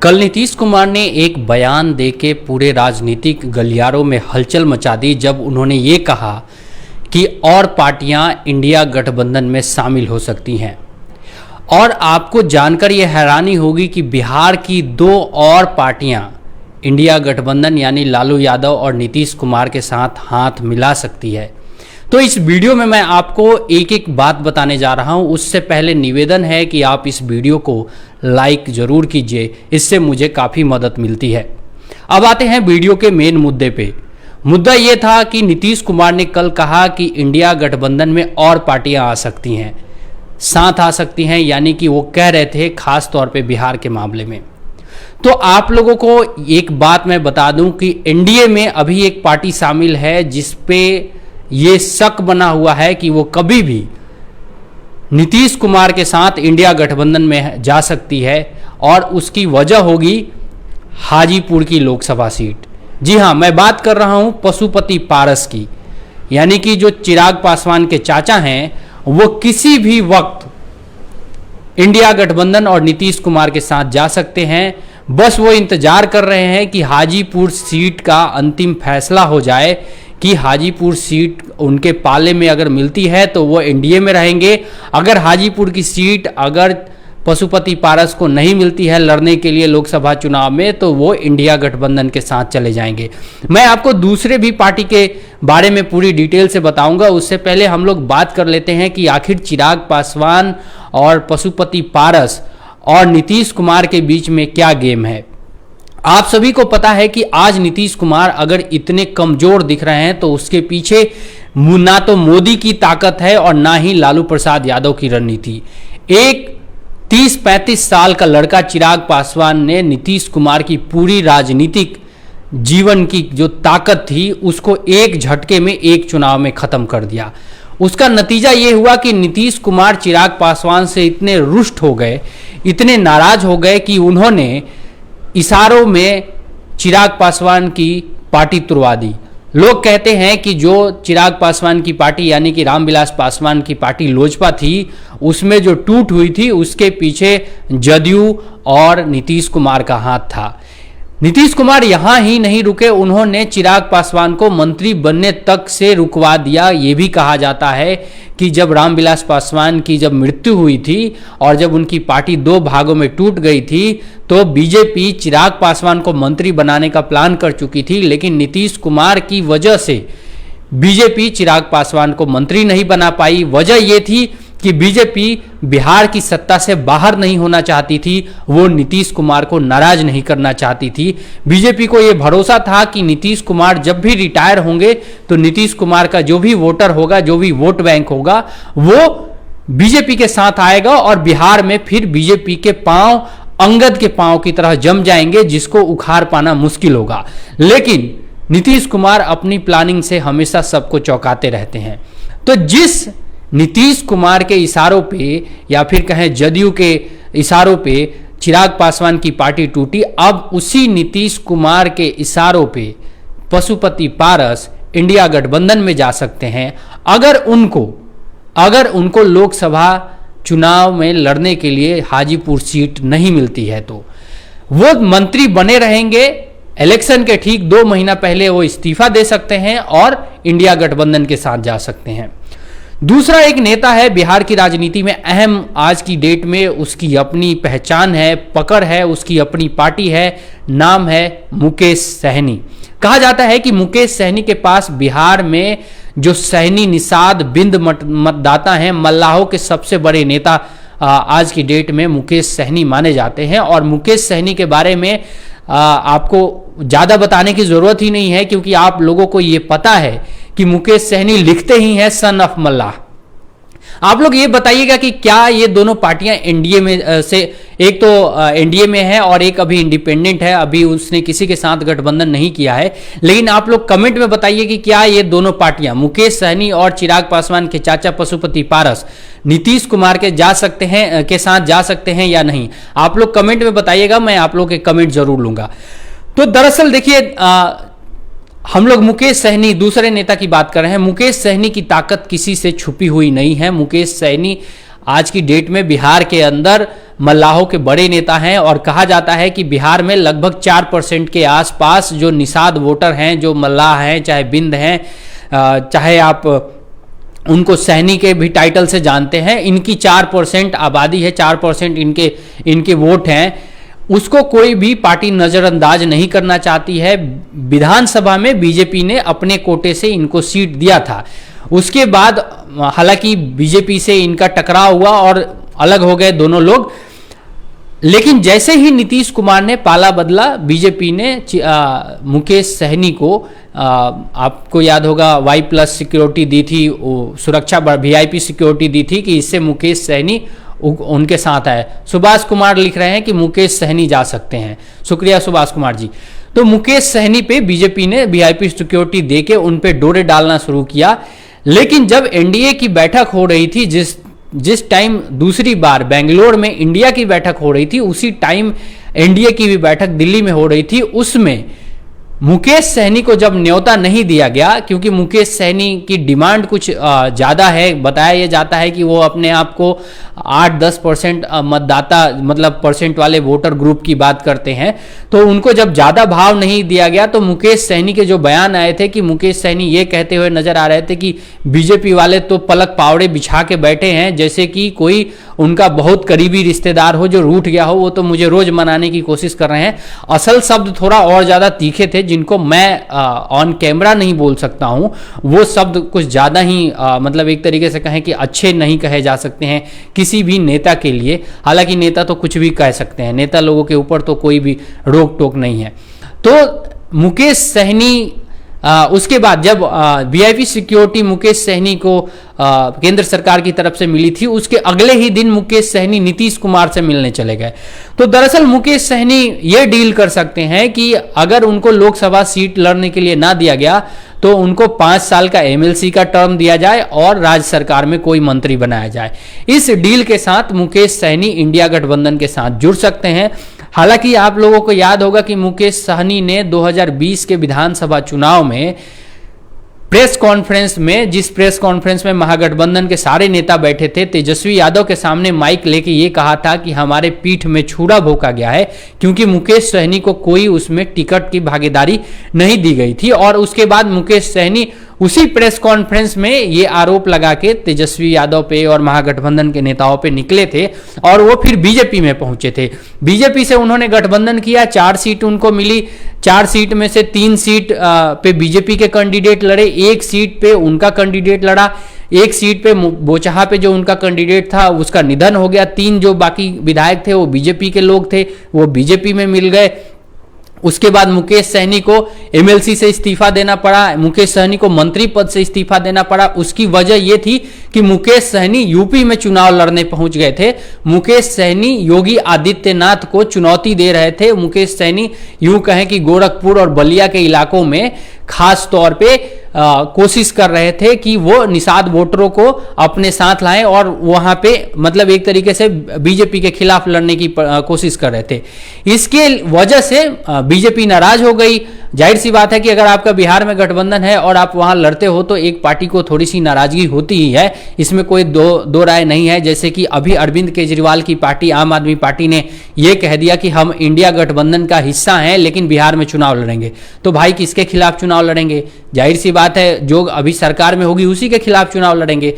कल नीतीश कुमार ने एक बयान देके पूरे राजनीतिक गलियारों में हलचल मचा दी जब उन्होंने ये कहा कि और पार्टियां इंडिया गठबंधन में शामिल हो सकती हैं। और आपको जानकर ये हैरानी होगी कि बिहार की दो और पार्टियां इंडिया गठबंधन यानी लालू यादव और नीतीश कुमार के साथ हाथ मिला सकती है। तो इस वीडियो में मैं आपको एक एक बात बताने जा रहा हूं। उससे पहले निवेदन है कि आप इस वीडियो को लाइक जरूर कीजिए, इससे मुझे काफ़ी मदद मिलती है। अब आते हैं वीडियो के मेन मुद्दे पे। मुद्दा ये था कि नीतीश कुमार ने कल कहा कि इंडिया गठबंधन में और पार्टियां आ सकती हैं, साथ आ सकती हैं, यानी कि वो कह रहे थे खास तौर पे बिहार के मामले में। तो आप लोगों को एक बात मैं बता दूं कि एनडीए में अभी एक पार्टी शामिल है जिस पे ये शक बना हुआ है कि वो कभी भी नीतीश कुमार के साथ इंडिया गठबंधन में जा सकती है, और उसकी वजह होगी हाजीपुर की लोकसभा सीट। जी हाँ, मैं बात कर रहा हूं पशुपति पारस की, यानी कि जो चिराग पासवान के चाचा हैं, वो किसी भी वक्त इंडिया गठबंधन और नीतीश कुमार के साथ जा सकते हैं। बस वो इंतजार कर रहे हैं कि हाजीपुर सीट का अंतिम फैसला हो जाए कि हाजीपुर सीट उनके पाले में अगर मिलती है तो वो एनडीए में रहेंगे। अगर हाजीपुर की सीट अगर पशुपति पारस को नहीं मिलती है लड़ने के लिए लोकसभा चुनाव में, तो वो इंडिया गठबंधन के साथ चले जाएंगे। मैं आपको दूसरे भी पार्टी के बारे में पूरी डिटेल से बताऊंगा। उससे पहले हम लोग बात कर लेते हैं कि आखिर चिराग पासवान और पशुपति पारस और नीतीश कुमार के बीच में क्या गेम है। आप सभी को पता है कि आज नीतीश कुमार अगर इतने कमजोर दिख रहे हैं तो उसके पीछे ना तो मोदी की ताकत है और ना ही लालू प्रसाद यादव की रणनीति। एक 30-35 साल का लड़का चिराग पासवान ने नीतीश कुमार की पूरी राजनीतिक जीवन की जो ताकत थी उसको एक झटके में एक चुनाव में खत्म कर दिया। उसका नतीजा ये हुआ कि नीतीश कुमार चिराग पासवान से इतने रुष्ट हो गए, इतने नाराज हो गए कि उन्होंने इशारों में चिराग पासवान की पार्टी तुड़वा दी। लोग कहते हैं कि जो चिराग पासवान की पार्टी यानी कि रामविलास पासवान की पार्टी लोजपा थी, उसमें जो टूट हुई थी उसके पीछे जदयू और नीतीश कुमार का हाथ था। नीतीश कुमार यहां ही नहीं रुके, उन्होंने चिराग पासवान को मंत्री बनने तक से रुकवा दिया। ये भी कहा जाता है कि जब रामविलास पासवान की जब मृत्यु हुई थी और जब उनकी पार्टी दो भागों में टूट गई थी तो बीजेपी चिराग पासवान को मंत्री बनाने का प्लान कर चुकी थी, लेकिन नीतीश कुमार की वजह से बीजेपी चिराग पासवान को मंत्री नहीं बना पाई। वजह यह थी कि बीजेपी बिहार की सत्ता से बाहर नहीं होना चाहती थी, वो नीतीश कुमार को नाराज नहीं करना चाहती थी। बीजेपी को यह भरोसा था कि नीतीश कुमार जब भी रिटायर होंगे तो नीतीश कुमार का जो भी वोटर होगा, जो भी वोट बैंक होगा, वो बीजेपी के साथ आएगा और बिहार में फिर बीजेपी के पांव अंगद के पांव की तरह जम जाएंगे, जिसको उखाड़ पाना मुश्किल होगा। लेकिन नीतीश कुमार अपनी प्लानिंग से हमेशा सबको चौंकाते रहते हैं। तो जिस नीतीश कुमार के इशारों पे या फिर कहें जदयू के इशारों पे चिराग पासवान की पार्टी टूटी, अब उसी नीतीश कुमार के इशारों पे पशुपति पारस इंडिया गठबंधन में जा सकते हैं अगर उनको लोकसभा चुनाव में लड़ने के लिए हाजीपुर सीट नहीं मिलती है। तो वो मंत्री बने रहेंगे। इलेक्शन के ठीक 2 महीना पहले वो इस्तीफा दे सकते हैं और इंडिया गठबंधन के साथ जा सकते हैं। दूसरा एक नेता है बिहार की राजनीति में अहम, आज की डेट में उसकी अपनी पहचान है, पकड़ है, उसकी अपनी पार्टी है, नाम है मुकेश सहनी। कहा जाता है कि मुकेश सहनी के पास बिहार में जो सहनी निषाद बिंद मतदाता हैं, मल्लाहों के सबसे बड़े नेता आज की डेट में मुकेश सहनी माने जाते हैं। और मुकेश सहनी के बारे में आपको ज़्यादा बताने की ज़रूरत ही नहीं है, क्योंकि आप लोगों को ये पता है कि मुकेश सहनी लिखते ही हैं सन ऑफ मल्लाह। आप लोग ये बताइएगा कि क्या ये दोनों पार्टियां एनडीए में से, एक तो एनडीए में है और एक अभी इंडिपेंडेंट है, अभी उसने किसी के साथ गठबंधन नहीं किया है, लेकिन आप लोग कमेंट में बताइए कि क्या ये दोनों पार्टियां मुकेश सहनी और चिराग पासवान के चाचा पशुपति पारस नीतीश कुमार के साथ जा सकते हैं या नहीं। आप लोग कमेंट में बताइएगा, मैं आप लोग के कमेंट जरूर लूंगा। तो दरअसल देखिए, हम लोग मुकेश सहनी दूसरे नेता की बात कर रहे हैं। मुकेश सहनी की ताकत किसी से छुपी हुई नहीं है। मुकेश सहनी आज की डेट में बिहार के अंदर मल्लाहों के बड़े नेता हैं और कहा जाता है कि बिहार में लगभग 4% के आसपास जो निषाद वोटर हैं, जो मल्लाह हैं, चाहे बिंद हैं, चाहे आप उनको सहनी के भी टाइटल से जानते हैं, इनकी 4% आबादी है, 4% इनके वोट हैं, उसको कोई भी पार्टी नजरअंदाज नहीं करना चाहती है। विधानसभा में बीजेपी ने अपने कोटे से इनको सीट दिया था। उसके बाद हालांकि बीजेपी से इनका टकराव हुआ और अलग हो गए दोनों लोग, लेकिन जैसे ही नीतीश कुमार ने पाला बदला, बीजेपी ने मुकेश सहनी को, आपको याद होगा, Y+ सिक्योरिटी दी थी, सुरक्षा VIP सिक्योरिटी दी थी कि इससे मुकेश सहनी उनके साथ आए। सुभाष कुमार लिख रहे हैं कि मुकेश सहनी जा सकते हैं, शुक्रिया सुभाष कुमार जी। तो मुकेश सहनी पे बीजेपी ने VIP सिक्योरिटी देके उन पे डोरे डालना शुरू किया। लेकिन जब एनडीए की बैठक हो रही थी, जिस टाइम दूसरी बार बेंगलोर में इंडिया की बैठक हो रही थी, उसी टाइम एनडीए की भी बैठक दिल्ली में हो रही थी। उसमें मुकेश सहनी को जब न्योता नहीं दिया गया, क्योंकि मुकेश सहनी की डिमांड कुछ ज़्यादा है, बताया यह जाता है कि वो अपने आप को 8-10% मतदाता, मतलब परसेंट वाले वोटर ग्रुप की बात करते हैं, तो उनको जब ज़्यादा भाव नहीं दिया गया तो मुकेश सहनी के जो बयान आए थे कि मुकेश सहनी ये कहते हुए नजर आ रहे थे कि बीजेपी वाले तो पलक पावड़े बिछा के बैठे हैं, जैसे कि कोई उनका बहुत करीबी रिश्तेदार हो जो रूठ गया हो, वो तो मुझे रोज मनाने की कोशिश कर रहे हैं। असल शब्द थोड़ा और ज़्यादा तीखे थे, जिनको मैं ऑन कैमरा नहीं बोल सकता हूं। वो शब्द कुछ ज़्यादा ही मतलब एक तरीके से कहें कि अच्छे नहीं कहे जा सकते हैं किसी भी नेता के लिए। हालांकि नेता तो कुछ भी कह सकते हैं, नेता लोगों के ऊपर तो कोई भी रोक टोक नहीं है। तो मुकेश सहनी, उसके बाद जब VIP सिक्योरिटी मुकेश सहनी को केंद्र सरकार की तरफ से मिली थी, उसके अगले ही दिन मुकेश सहनी नीतीश कुमार से मिलने चले गए। तो दरअसल मुकेश सहनी ये डील कर सकते हैं कि अगर उनको लोकसभा सीट लड़ने के लिए ना दिया गया तो उनको 5 साल का MLC का टर्म दिया जाए और राज्य सरकार में कोई मंत्री बनाया जाए। इस डील के साथ मुकेश सहनी इंडिया गठबंधन के साथ जुड़ सकते हैं। हालांकि आप लोगों को याद होगा कि मुकेश सहनी ने 2020 के विधानसभा चुनाव में प्रेस कॉन्फ्रेंस में, जिस प्रेस कॉन्फ्रेंस में महागठबंधन के सारे नेता बैठे थे, तेजस्वी यादव के सामने माइक लेके ये कहा था कि हमारे पीठ में छुरा भोंका गया है, क्योंकि मुकेश सहनी को कोई उसमें टिकट की भागीदारी नहीं दी गई थी। और उसके बाद मुकेश सहनी उसी प्रेस कॉन्फ्रेंस में ये आरोप लगा के तेजस्वी यादव पे और महागठबंधन के नेताओं पे निकले थे और वो फिर बीजेपी में पहुंचे थे। बीजेपी से उन्होंने गठबंधन किया, 4 सीट उनको मिली। 4 सीट में से 3 सीट पे बीजेपी के कैंडिडेट लड़े, 1 सीट पे उनका कैंडिडेट लड़ा, 1 सीट पे बोचहा पे जो उनका कैंडिडेट था उसका निधन हो गया। 3 जो बाकी विधायक थे वो बीजेपी के लोग थे, वो बीजेपी में मिल गए। उसके बाद मुकेश सहनी को MLC से इस्तीफा देना पड़ा, मुकेश सहनी को मंत्री पद से इस्तीफा देना पड़ा। उसकी वजह यह थी कि मुकेश सहनी यूपी में चुनाव लड़ने पहुंच गए थे। मुकेश सहनी योगी आदित्यनाथ को चुनौती दे रहे थे। मुकेश सहनी यूं कहें कि गोरखपुर और बलिया के इलाकों में खास तौर पे कोशिश कर रहे थे कि वो निषाद वोटरों को अपने साथ लाएं और वहां पे मतलब एक तरीके से बीजेपी के खिलाफ लड़ने की कोशिश कर रहे थे। इसके वजह से बीजेपी नाराज हो गई। जाहिर सी बात है कि अगर आपका बिहार में गठबंधन है और आप वहां लड़ते हो तो एक पार्टी को थोड़ी सी नाराजगी होती ही है, इसमें कोई दो राय नहीं है। जैसे कि अभी अरविंद केजरीवाल की पार्टी आम आदमी पार्टी ने यह कह दिया कि हम इंडिया गठबंधन का हिस्सा हैं लेकिन बिहार में चुनाव लड़ेंगे। तो भाई किसके खिलाफ चुनाव लड़ेंगे? जाहिर सी बात है जो अभी सरकार में होगी उसी के खिलाफ चुनाव लड़ेंगे।